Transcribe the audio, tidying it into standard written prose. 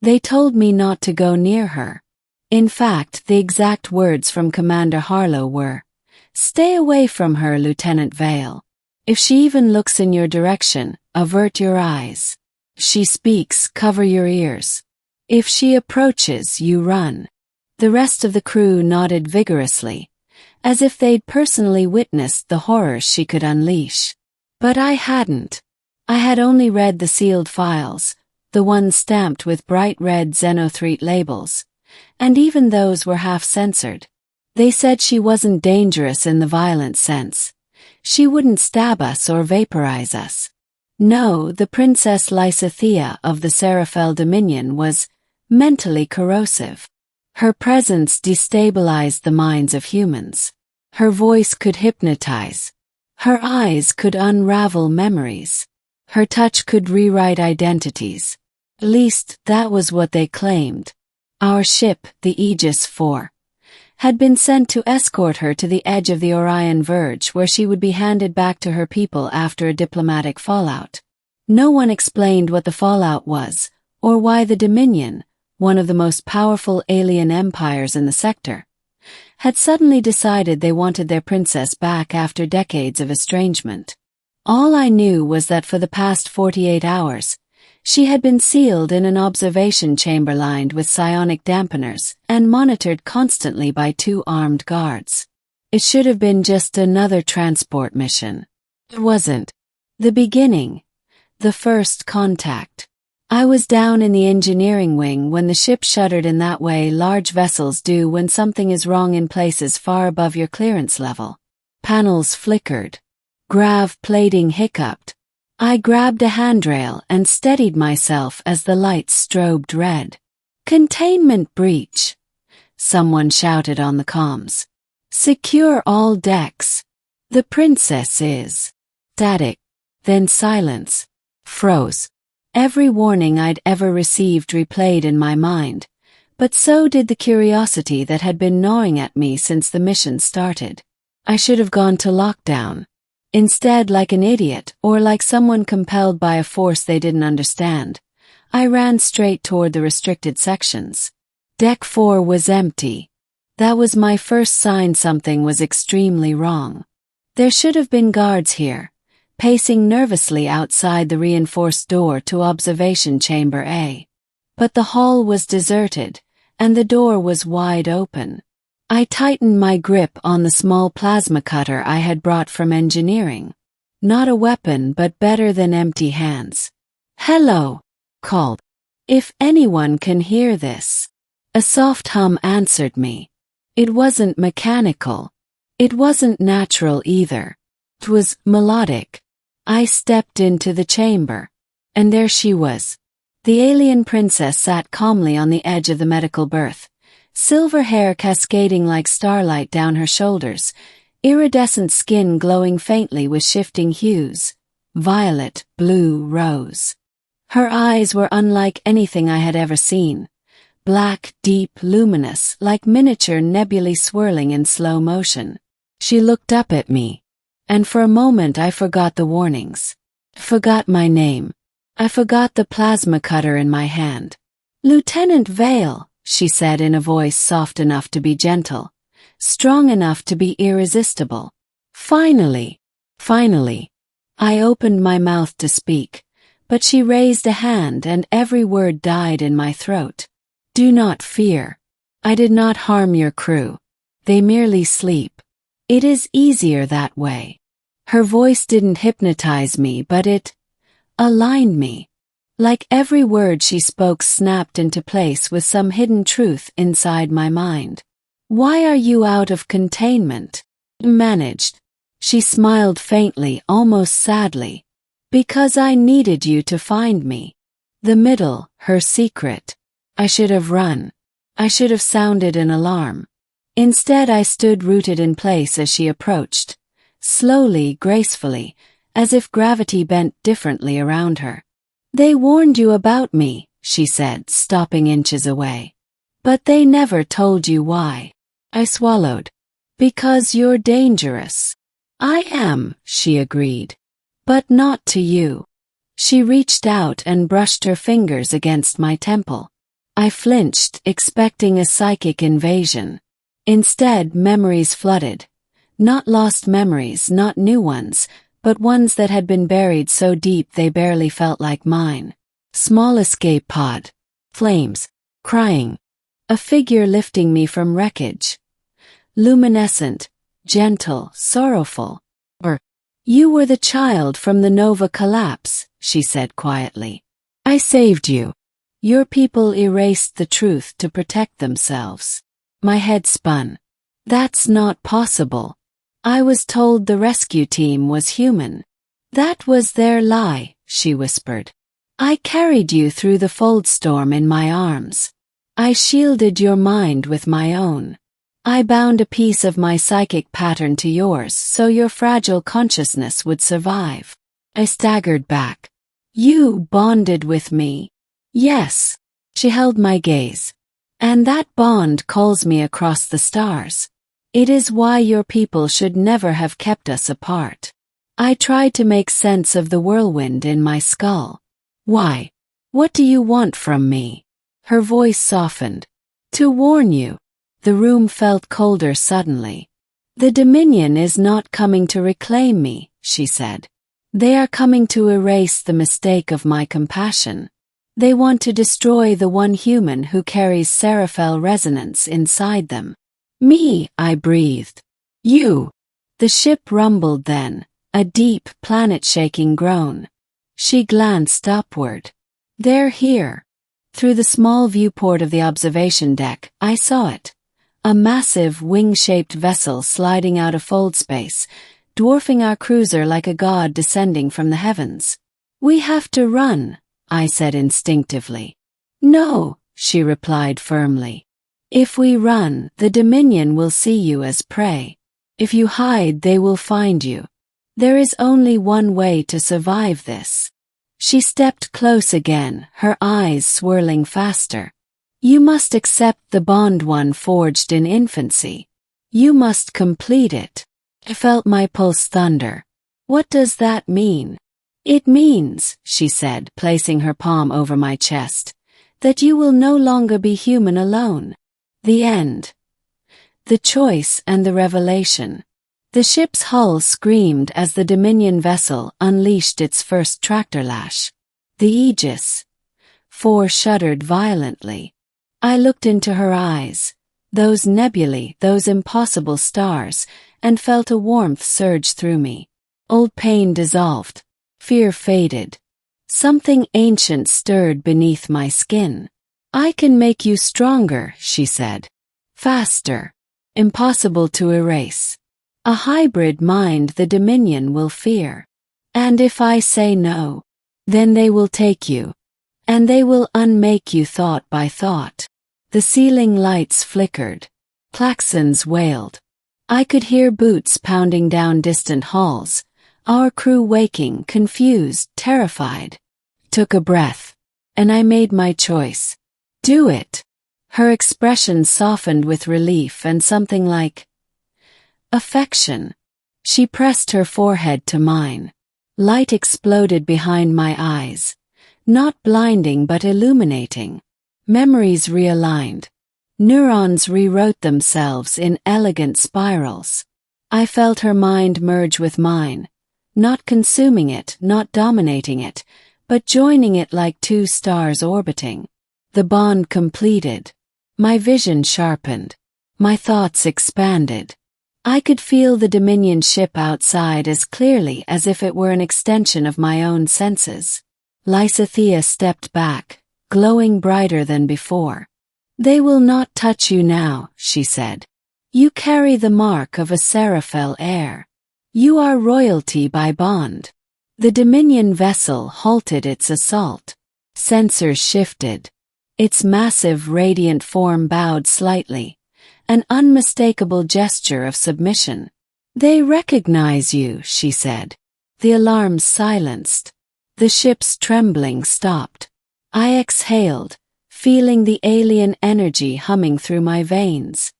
They told me not to go near her. In fact, the exact words from Commander Harlow were, "Stay away from her, Lieutenant Vale. If she even looks in your direction, avert your eyes. She speaks, cover your ears. If she approaches, you run." The rest of the crew nodded vigorously, as if they'd personally witnessed the horrors she could unleash. But I hadn't. I had only read the sealed files, the ones stamped with bright red Xenothrete labels, and even those were half-censored. They said she wasn't dangerous in the violent sense. She wouldn't stab us or vaporize us. No, the Princess Lysithea of the Seraphel Dominion was mentally corrosive. Her presence destabilized the minds of humans. Her voice could hypnotize. Her eyes could unravel memories. Her touch could rewrite identities. At least, that was what they claimed. Our ship, the Aegis IV, had been sent to escort her to the edge of the Orion Verge where she would be handed back to her people after a diplomatic fallout. No one explained what the fallout was, or why the Dominion, one of the most powerful alien empires in the sector, had suddenly decided they wanted their princess back after decades of estrangement. All I knew was that for the past 48 hours, she had been sealed in an observation chamber lined with psionic dampeners and monitored constantly by 2 armed guards. It should have been just another transport mission. It wasn't. The beginning. The first contact. I was down in the engineering wing when the ship shuddered in that way large vessels do when something is wrong in places far above your clearance level. Panels flickered. Grav plating hiccuped. I grabbed a handrail and steadied myself as the lights strobed red. "Containment breach," someone shouted on the comms. "Secure all decks. The princess is." Static. Then silence. Froze. Every warning I'd ever received replayed in my mind, but so did the curiosity that had been gnawing at me since the mission started. I should have gone to lockdown. Instead, like an idiot, or like someone compelled by a force they didn't understand, I ran straight toward the restricted sections. Deck 4 was empty. That was my first sign something was extremely wrong. There should have been guards here, pacing nervously outside the reinforced door to Observation Chamber A. But the hall was deserted, and the door was wide open. I tightened my grip on the small plasma cutter I had brought from engineering. Not a weapon, but better than empty hands. "Hello," called. "If anyone can hear this." A soft hum answered me. It wasn't mechanical. It wasn't natural either. It was melodic. I stepped into the chamber. And there she was. The alien princess sat calmly on the edge of the medical berth, silver hair cascading like starlight down her shoulders, iridescent skin glowing faintly with shifting hues, violet, blue, rose. Her eyes were unlike anything I had ever seen, black, deep, luminous, like miniature nebulae swirling in slow motion. She looked up at me, and for a moment I forgot the warnings. Forgot my name. I forgot the plasma cutter in my hand. "Lieutenant Vale," she said in a voice soft enough to be gentle, strong enough to be irresistible. Finally. I opened my mouth to speak, but she raised a hand and every word died in my throat. "Do not fear. I did not harm your crew. They merely sleep. It is easier that way." Her voice didn't hypnotize me, but it aligned me. Like every word she spoke snapped into place with some hidden truth inside my mind. "Why are you out of containment?" Managed. She smiled faintly, almost sadly. "Because I needed you to find me." The middle, her secret. I should have run. I should have sounded an alarm. Instead, I stood rooted in place as she approached, slowly, gracefully, as if gravity bent differently around her. "They warned you about me," she said, stopping inches away. "But they never told you why." I swallowed. "Because you're dangerous." "I am," she agreed. "But not to you." She reached out and brushed her fingers against my temple. I flinched, expecting a psychic invasion. Instead, memories flooded. Not lost memories, not new ones, but ones that had been buried so deep they barely felt like mine. Small escape pod. Flames. Crying. A figure lifting me from wreckage. Luminescent. Gentle. Sorrowful. You were the child from the Nova collapse, she said quietly. I saved you. Your people erased the truth to protect themselves. My head spun. That's not possible. I was told the rescue team was human. That was their lie, she whispered. I carried you through the foldstorm in my arms. I shielded your mind with my own. I bound a piece of my psychic pattern to yours so your fragile consciousness would survive. I staggered back. You bonded with me. Yes. She held my gaze. And that bond calls me across the stars. It is why your people should never have kept us apart. I tried to make sense of the whirlwind in my skull. Why? What do you want from me? Her voice softened. To warn you. The room felt colder suddenly. The Dominion is not coming to reclaim me, she said. They are coming to erase the mistake of my compassion. They want to destroy the one human who carries Seraphel resonance inside them. Me, I breathed. You. The ship rumbled then, a deep, planet-shaking groan. She glanced upward. They're here. Through the small viewport of the observation deck, I saw it. A massive, wing-shaped vessel sliding out of fold space, dwarfing our cruiser like a god descending from the heavens. We have to run, I said instinctively. No, she replied firmly. If we run, the Dominion will see you as prey. If you hide, they will find you. There is only one way to survive this. She stepped close again, her eyes swirling faster. You must accept the bond one forged in infancy. You must complete it. I felt my pulse thunder. What does that mean? It means, she said, placing her palm over my chest, that you will no longer be human alone. The end. The choice and the revelation. The ship's hull screamed as the Dominion vessel unleashed its first tractor lash. The Aegis. 4 shuddered violently. I looked into her eyes, those nebulae, those impossible stars, and felt a warmth surge through me. Old pain dissolved. Fear faded. Something ancient stirred beneath my skin. I can make you stronger, she said. Faster. Impossible to erase. A hybrid mind the Dominion will fear. And if I say no, then they will take you. And they will unmake you thought by thought. The ceiling lights flickered. Klaxons wailed. I could hear boots pounding down distant halls, our crew waking, confused, terrified. Took a breath. And I made my choice. Do it. Her expression softened with relief and something like affection. She pressed her forehead to mine. Light exploded behind my eyes. Not blinding but illuminating. Memories realigned. Neurons rewrote themselves in elegant spirals. I felt her mind merge with mine, not consuming it, not dominating it, but joining it like 2 stars orbiting. The bond completed. My vision sharpened. My thoughts expanded. I could feel the Dominion ship outside as clearly as if it were an extension of my own senses. Lysithea stepped back, glowing brighter than before. They will not touch you now, she said. You carry the mark of a Seraphel heir. You are royalty by bond. The Dominion vessel halted its assault. Sensors shifted. Its massive radiant form bowed slightly, an unmistakable gesture of submission. They recognize you, she said. The alarms silenced. The ship's trembling stopped. I exhaled, feeling the alien energy humming through my veins.